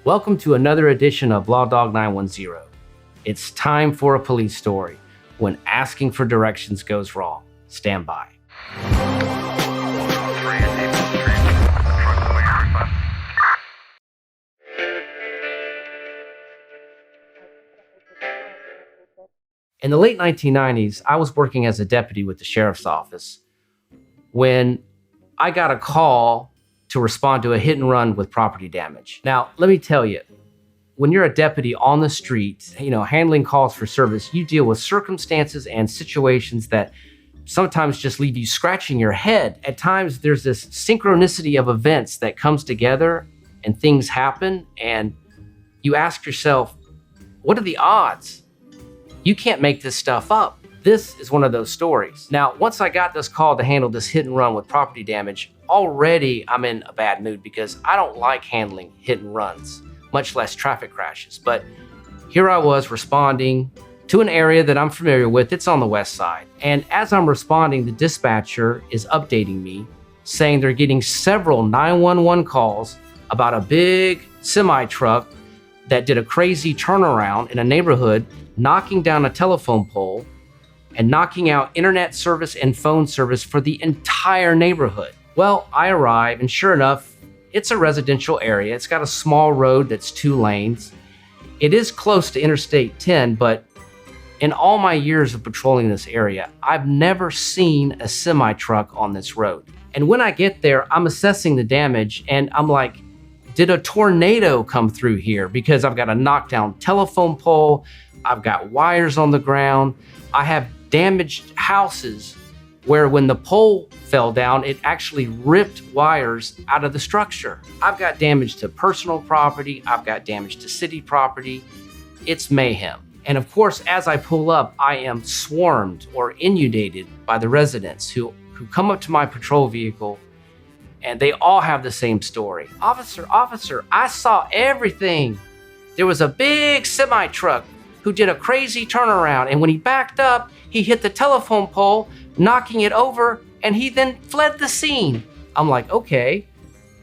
Welcome to another edition of Law Dog 910. It's time for a police story when asking for directions goes wrong. Stand by. In the late 1990s, I was working as a deputy with the sheriff's office when I got a call to respond to a hit and run with property damage. Now, let me tell you, when you're a deputy on the street, handling calls for service, you deal with circumstances and situations that sometimes just leave you scratching your head. At times, there's this synchronicity of events that comes together and things happen, and you ask yourself, what are the odds? You can't make this stuff up. This is one of those stories. Now, once I got this call to handle this hit and run with property damage, already I'm in a bad mood because I don't like handling hit and runs, much less traffic crashes. But here I was responding to an area that I'm familiar with. It's on the west side. And as I'm responding, the dispatcher is updating me, saying they're getting several 911 calls about a big semi truck that did a crazy turnaround in a neighborhood, knocking down a telephone pole and knocking out internet service and phone service for the entire neighborhood. Well, I arrive, and sure enough, it's a residential area. It's got a small road that's 2 lanes. It is close to Interstate 10, but in all my years of patrolling this area, I've never seen a semi-truck on this road. And when I get there, I'm assessing the damage, and I'm like, did a tornado come through here? Because I've got a knockdown telephone pole, I've got wires on the ground, I have damaged houses where when the pole fell down, it actually ripped wires out of the structure. I've got damage to personal property, I've got damage to city property. It's mayhem. And of course, as I pull up, I am swarmed or inundated by the residents who come up to my patrol vehicle, and they all have the same story. Officer, I saw everything. There was a big semi truck who did a crazy turnaround, and when he backed up, he hit the telephone pole, knocking it over, and he then fled the scene. I'm like, okay,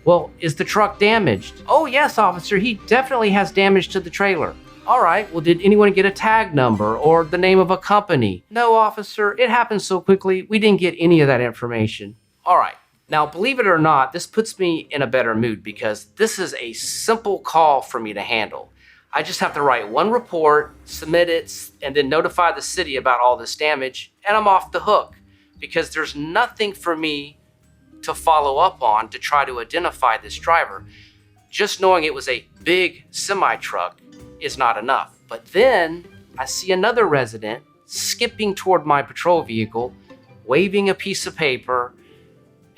well, is the truck damaged? Oh yes, officer, he definitely has damage to the trailer. All right, well, did anyone get a tag number or the name of a company? No, officer, it happened so quickly, we didn't get any of that information. All right, now believe it or not, this puts me in a better mood because this is a simple call for me to handle. I just have to write one report, submit it, and then notify the city about all this damage, and I'm off the hook because there's nothing for me to follow up on to try to identify this driver. Just knowing it was a big semi-truck is not enough. But then I see another resident skipping toward my patrol vehicle, waving a piece of paper,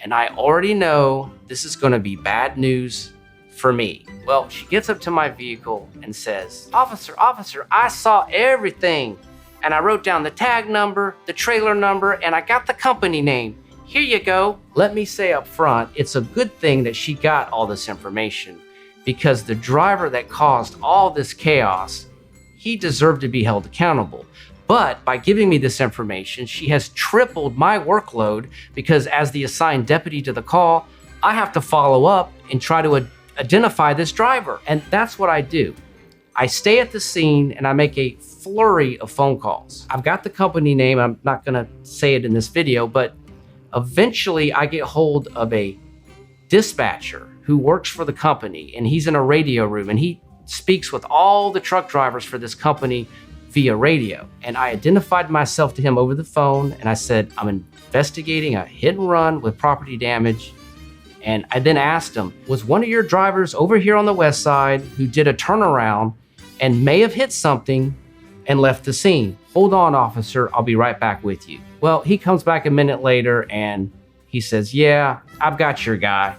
and I already know this is going to be bad news for me. Well, she gets up to my vehicle and says, Officer, I saw everything. And I wrote down the tag number, the trailer number, and I got the company name. Here you go. Let me say up front, it's a good thing that she got all this information because the driver that caused all this chaos, he deserved to be held accountable. But by giving me this information, she has tripled my workload because as the assigned deputy to the call, I have to follow up and try to identify this driver. And that's what I do. I stay at the scene and I make a flurry of phone calls. I've got the company name. I'm not going to say it in this video, but eventually I get hold of a dispatcher who works for the company, and he's in a radio room and he speaks with all the truck drivers for this company via radio. And I identified myself to him over the phone and I said, I'm investigating a hit and run with property damage. And I then asked him, was one of your drivers over here on the west side who did a turnaround and may have hit something and left the scene? Hold on, officer, I'll be right back with you. Well, he comes back a minute later and he says, yeah, I've got your guy.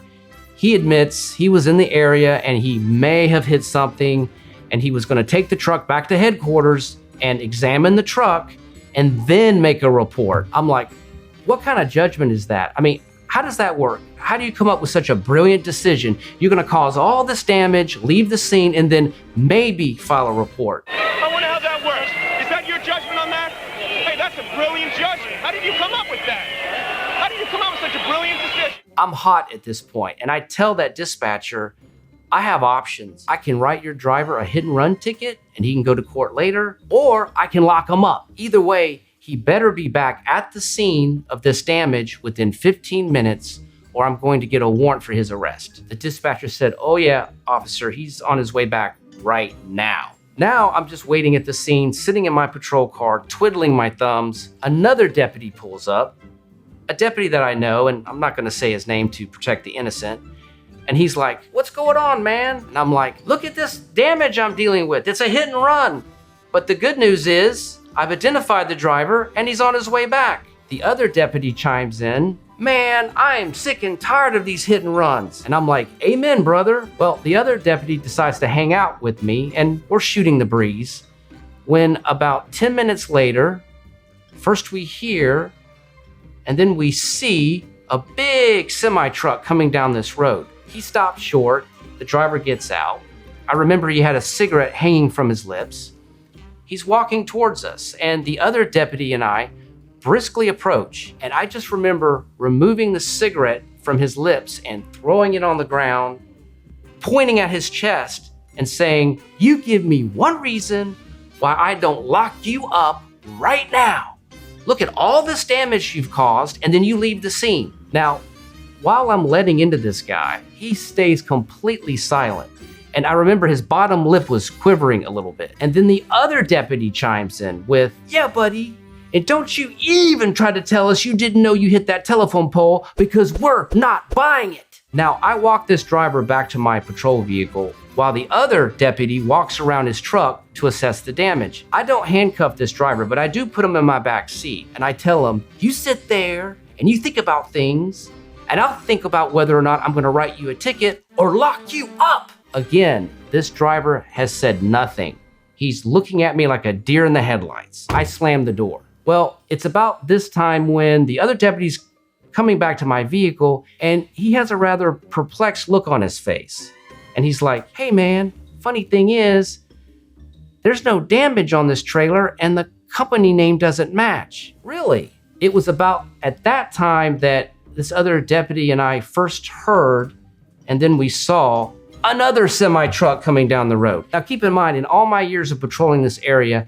He admits he was in the area and he may have hit something, and he was going to take the truck back to headquarters and examine the truck and then make a report. I'm like, what kind of judgment is that? I mean, how does that work? How do you come up with such a brilliant decision? You're going to cause all this damage, leave the scene, and then maybe file a report. I wonder how that works. Is that your judgment on that? Hey, that's a brilliant judgment. How did you come up with that? How did you come up with such a brilliant decision? I'm hot at this point, and I tell that dispatcher, I have options. I can write your driver a hit and run ticket and he can go to court later, or I can lock him up. Either way, he better be back at the scene of this damage within 15 minutes or I'm going to get a warrant for his arrest. The dispatcher said, "Oh yeah, officer, he's on his way back right now." Now I'm just waiting at the scene, sitting in my patrol car, twiddling my thumbs. Another deputy pulls up, a deputy that I know, and I'm not gonna say his name to protect the innocent. And he's like, "What's going on, man?" And I'm like, "Look at this damage I'm dealing with. It's a hit and run." But the good news is, I've identified the driver and he's on his way back. The other deputy chimes in, "Man, I am sick and tired of these hit and runs." And I'm like, "Amen, brother." Well, the other deputy decides to hang out with me and we're shooting the breeze. When about 10 minutes later, first we hear and then we see a big semi-truck coming down this road. He stops short, the driver gets out. I remember he had a cigarette hanging from his lips. He's walking towards us, and the other deputy and I briskly approach, and I just remember removing the cigarette from his lips and throwing it on the ground, pointing at his chest and saying, "You give me one reason why I don't lock you up right now. Look at all this damage you've caused, and then you leave the scene." Now, while I'm letting into this guy, he stays completely silent. And I remember his bottom lip was quivering a little bit. And then the other deputy chimes in with, "Yeah, buddy, and don't you even try to tell us you didn't know you hit that telephone pole because we're not buying it." Now, I walk this driver back to my patrol vehicle while the other deputy walks around his truck to assess the damage. I don't handcuff this driver, but I do put him in my back seat. And I tell him, "You sit there and you think about things, and I'll think about whether or not I'm gonna write you a ticket or lock you up." Again, this driver has said nothing. He's looking at me like a deer in the headlights. I slam the door. Well, it's about this time when the other deputy's coming back to my vehicle and he has a rather perplexed look on his face. And he's like, "Hey man, funny thing is, there's no damage on this trailer and the company name doesn't match." Really? It was about at that time that this other deputy and I first heard, and then we saw another semi-truck coming down the road. Now keep in mind, in all my years of patrolling this area,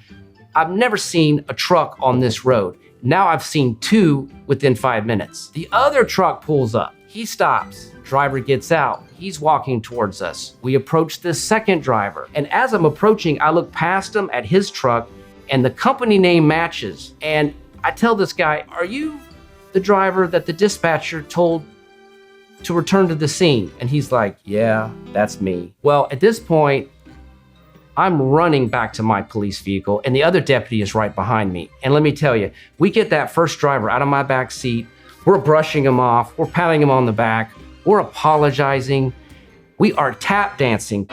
I've never seen a truck on this road. Now I've seen two within 5 minutes. The other truck pulls up. He stops. Driver gets out. He's walking towards us. We approach this second driver. And as I'm approaching, I look past him at his truck and the company name matches. And I tell this guy, "Are you the driver that the dispatcher told to return to the scene?" And he's like, "Yeah, that's me." Well, at this point, I'm running back to my police vehicle and the other deputy is right behind me. And let me tell you, we get that first driver out of my back seat. We're brushing him off. We're patting him on the back. We're apologizing. We are tap dancing.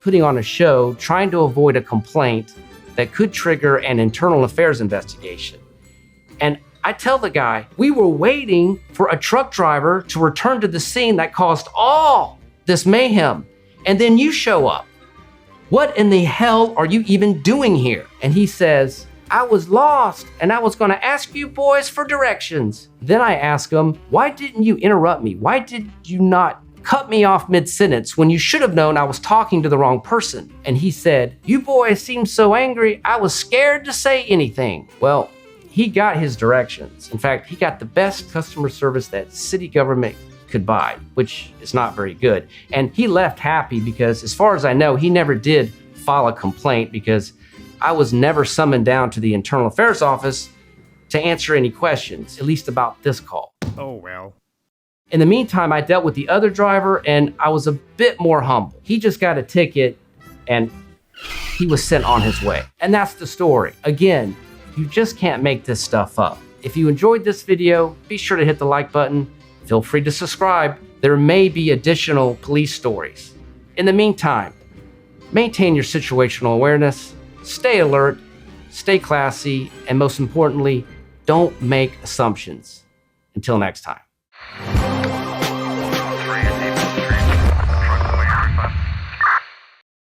Putting on a show, trying to avoid a complaint that could trigger an internal affairs investigation. And I tell the guy, "We were waiting for a truck driver to return to the scene that caused all this mayhem, and then you show up. What in the hell are you even doing here?" And he says, "I was lost and I was gonna ask you boys for directions." Then I ask him, "Why didn't you interrupt me? Why did you not cut me off mid-sentence when you should have known I was talking to the wrong person?" And he said, "You boys seemed so angry, I was scared to say anything." Well, he got his directions. In fact, he got the best customer service that city government could buy, which is not very good. And he left happy because, as far as I know, he never did file a complaint because I was never summoned down to the internal affairs office to answer any questions, at least about this call. Oh, well. In the meantime, I dealt with the other driver and I was a bit more humble. He just got a ticket and he was sent on his way. And that's the story. Again, you just can't make this stuff up. If you enjoyed this video, be sure to hit the like button. Feel free to subscribe. There may be additional police stories. In the meantime, maintain your situational awareness, stay alert, stay classy, and most importantly, don't make assumptions. Until next time.